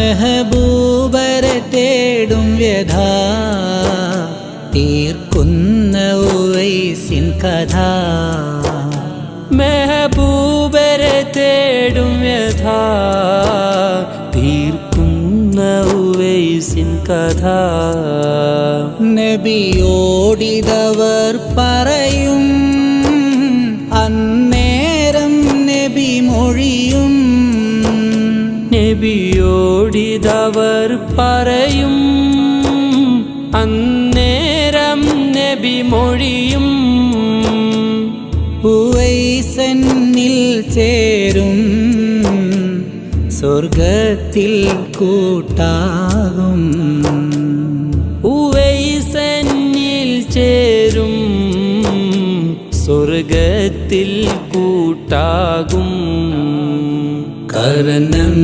മെഹബൂബരെ തേടും വ്യഥ തീർക്കുന്ന ഉവൈസിൻ കഥ. മെഹബൂബരെ തേടും വ്യഥ തീർക്കുന്ന ഉവൈസിൻ കഥ. നബിയോടിതവർ പറയും അന്നേരം നബി മൊഴിയും. നബിയോടിതവർ പറയും അന്നേരം നബി മൊഴിയും. ഉവൈസന്നിൽ ചേരും സ്വർഗത്തിൽ കൂട്ടാകും. ഉവൈസന്നിൽ ചേരും സ്വർഗത്തിൽ കൂട്ടാകും. കരനങ്ങാടിയിൽ